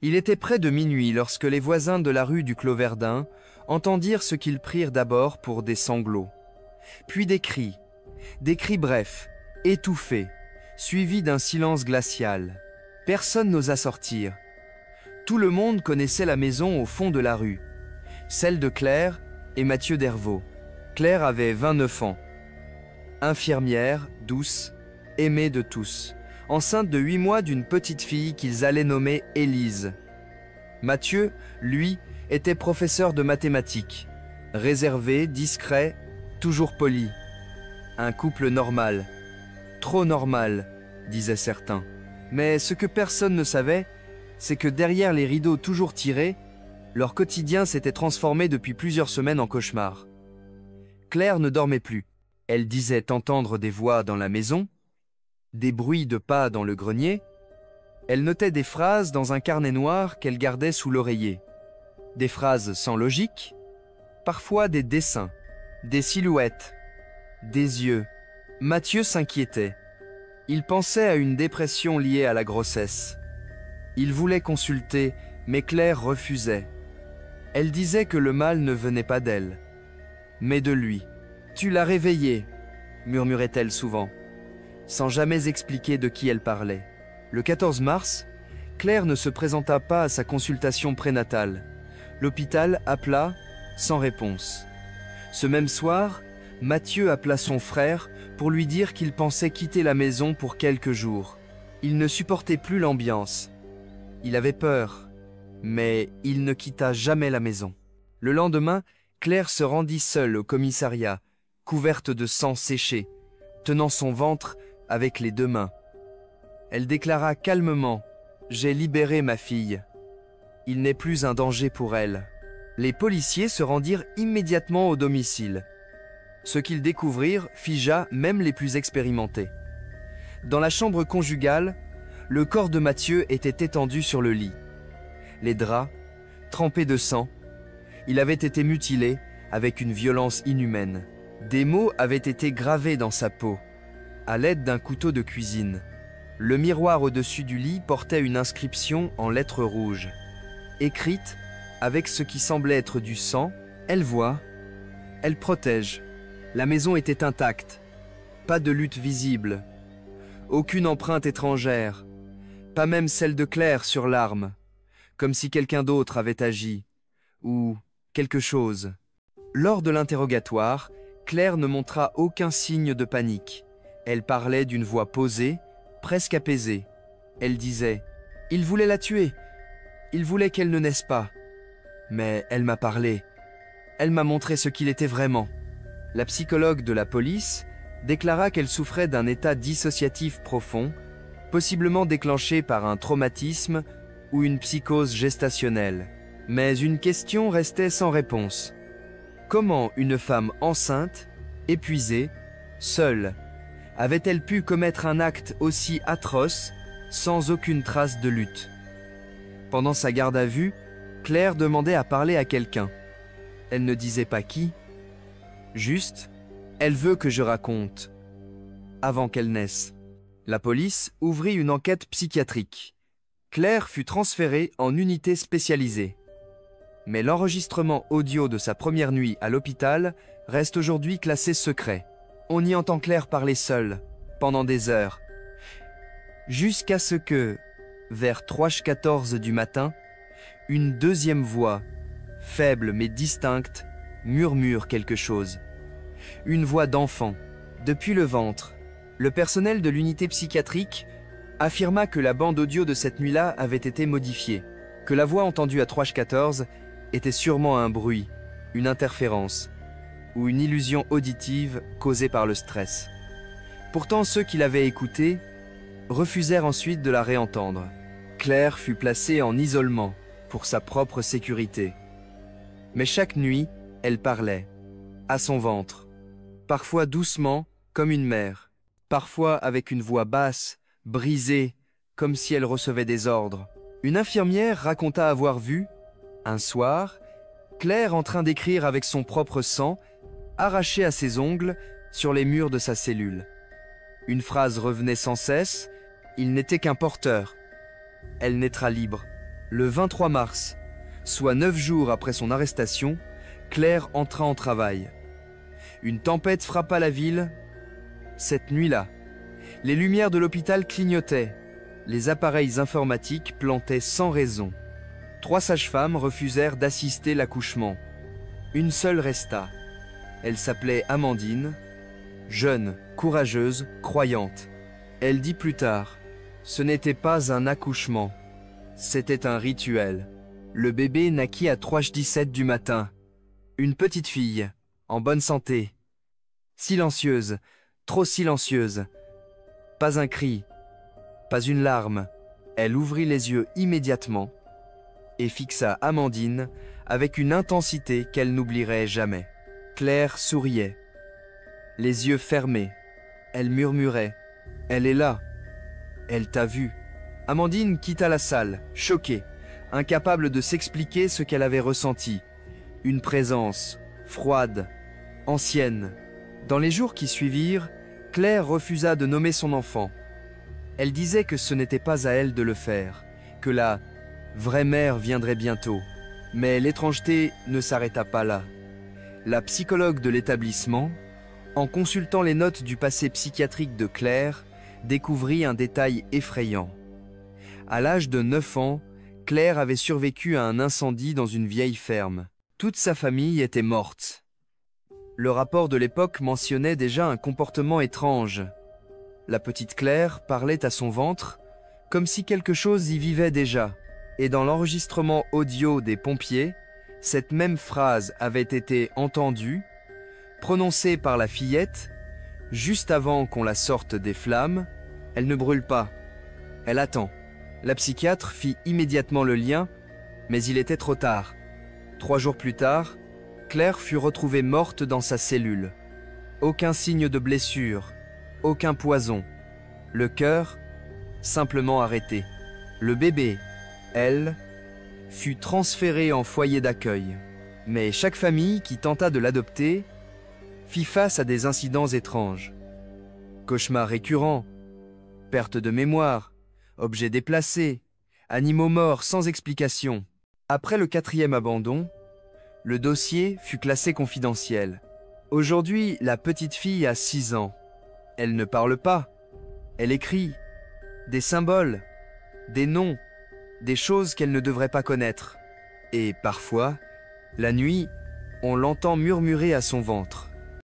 Il était près de minuit lorsque les voisins de la rue du Clos Verdun entendirent ce qu'ils prirent d'abord pour des sanglots, puis des cris brefs, étouffés, suivis d'un silence glacial. Personne n'osa sortir. Tout le monde connaissait la maison au fond de la rue, celle de Claire et Mathieu Dervaux. Claire avait 29 ans, infirmière, douce, aimée de tous, enceinte de 8 mois d'une petite fille qu'ils allaient nommer Élise. Mathieu, lui, était professeur de mathématiques, réservé, discret, toujours poli. Un couple normal, trop normal, disaient certains. Mais ce que personne ne savait, c'est que derrière les rideaux toujours tirés, leur quotidien s'était transformé depuis plusieurs semaines en cauchemar. Claire ne dormait plus. Elle disait entendre des voix dans la maison, des bruits de pas dans le grenier. Elle notait des phrases dans un carnet noir qu'elle gardait sous l'oreiller. Des phrases sans logique, parfois des dessins, des silhouettes, des yeux. Mathieu s'inquiétait. Il pensait à une dépression liée à la grossesse. Il voulait consulter, mais Claire refusait. Elle disait que le mal ne venait pas d'elle, mais de lui. « Tu l'as réveillé », murmurait-elle souvent, sans jamais expliquer de qui elle parlait. Le 14 mars, Claire ne se présenta pas à sa consultation prénatale. L'hôpital appela sans réponse. Ce même soir, Mathieu appela son frère pour lui dire qu'il pensait quitter la maison pour quelques jours. Il ne supportait plus l'ambiance. Il avait peur, mais il ne quitta jamais la maison. Le lendemain, Claire se rendit seule au commissariat, couverte de sang séché, tenant son ventre avec les 2 mains. Elle déclara calmement « J'ai libéré ma fille. Il n'est plus un danger pour elle. » Les policiers se rendirent immédiatement au domicile. Ce qu'ils découvrirent figea même les plus expérimentés. Dans la chambre conjugale, le corps de Mathieu était étendu sur le lit. Les draps, trempés de sang, il avait été mutilé avec une violence inhumaine. Des mots avaient été gravés dans sa peau, à l'aide d'un couteau de cuisine. Le miroir au-dessus du lit portait une inscription en lettres rouges. Écrite, avec ce qui semblait être du sang, « Elle voit, elle protège ». La maison était intacte, pas de lutte visible, aucune empreinte étrangère, pas même celle de Claire sur l'arme, comme si quelqu'un d'autre avait agi, ou quelque chose. Lors de l'interrogatoire, Claire ne montra aucun signe de panique. Elle parlait d'une voix posée, presque apaisée. Elle disait « Il voulait la tuer, il voulait qu'elle ne naisse pas. Mais elle m'a parlé, elle m'a montré ce qu'il était vraiment. » La psychologue de la police déclara qu'elle souffrait d'un état dissociatif profond, possiblement déclenché par un traumatisme ou une psychose gestationnelle. Mais une question restait sans réponse. Comment une femme enceinte, épuisée, seule, avait-elle pu commettre un acte aussi atroce sans aucune trace de lutte? Pendant sa garde à vue, Claire demandait à parler à quelqu'un. Elle ne disait pas qui. Juste, elle veut que je raconte, avant qu'elle naisse. La police ouvrit une enquête psychiatrique. Claire fut transférée en unité spécialisée. Mais l'enregistrement audio de sa première nuit à l'hôpital reste aujourd'hui classé secret. On y entend Claire parler seule, pendant des heures, jusqu'à ce que, vers 3h14 du matin, une deuxième voix, faible mais distincte, murmure quelque chose. Une voix d'enfant, depuis le ventre. Le personnel de l'unité psychiatrique affirma que la bande audio de cette nuit-là avait été modifiée, que la voix entendue à 3h14 était sûrement un bruit, une interférence, ou une illusion auditive causée par le stress. Pourtant, ceux qui l'avaient écoutée refusèrent ensuite de la réentendre. Claire fut placée en isolement pour sa propre sécurité. Mais chaque nuit, elle parlait, à son ventre, parfois doucement, comme une mère, parfois avec une voix basse, brisée, comme si elle recevait des ordres. Une infirmière raconta avoir vu, un soir, Claire en train d'écrire avec son propre sang, arraché à ses ongles, sur les murs de sa cellule. Une phrase revenait sans cesse, « Il n'était qu'un porteur. Elle naîtra libre. » Le 23 mars, soit 9 jours après son arrestation, Claire entra en travail. Une tempête frappa la ville. Cette nuit-là, les lumières de l'hôpital clignotaient. Les appareils informatiques plantaient sans raison. 3 sages-femmes refusèrent d'assister l'accouchement. Une seule resta. Elle s'appelait Amandine, jeune, courageuse, croyante. Elle dit plus tard, ce n'était pas un accouchement, c'était un rituel. Le bébé naquit à 3h17 du matin. Une petite fille, en bonne santé. Silencieuse, trop silencieuse. Pas un cri, pas une larme. Elle ouvrit les yeux immédiatement et fixa Amandine avec une intensité qu'elle n'oublierait jamais. Claire souriait, les yeux fermés. Elle murmurait « Elle est là, elle t'a vu ». Amandine quitta la salle, choquée, incapable de s'expliquer ce qu'elle avait ressenti. Une présence, froide, ancienne. Dans les jours qui suivirent, Claire refusa de nommer son enfant. Elle disait que ce n'était pas à elle de le faire, que la vraie mère viendrait bientôt. Mais l'étrangeté ne s'arrêta pas là. La psychologue de l'établissement, en consultant les notes du passé psychiatrique de Claire, découvrit un détail effrayant. À l'âge de 9 ans, Claire avait survécu à un incendie dans une vieille ferme. Toute sa famille était morte. Le rapport de l'époque mentionnait déjà un comportement étrange. La petite Claire parlait à son ventre comme si quelque chose y vivait déjà. Et dans l'enregistrement audio des pompiers, cette même phrase avait été entendue, prononcée par la fillette, juste avant qu'on la sorte des flammes. Elle ne brûle pas, elle attend. La psychiatre fit immédiatement le lien, mais il était trop tard. 3 jours plus tard, Claire fut retrouvée morte dans sa cellule. Aucun signe de blessure, aucun poison. Le cœur, simplement arrêté. Le bébé, elle, fut transféré en foyer d'accueil. Mais chaque famille qui tenta de l'adopter fit face à des incidents étranges. Cauchemars récurrents, perte de mémoire, objets déplacés, animaux morts sans explication. Après le 4e abandon, le dossier fut classé confidentiel. Aujourd'hui, la petite fille a 6 ans. Elle ne parle pas. Elle écrit des symboles, des noms, des choses qu'elle ne devrait pas connaître. Et parfois, la nuit, on l'entend murmurer à son ventre.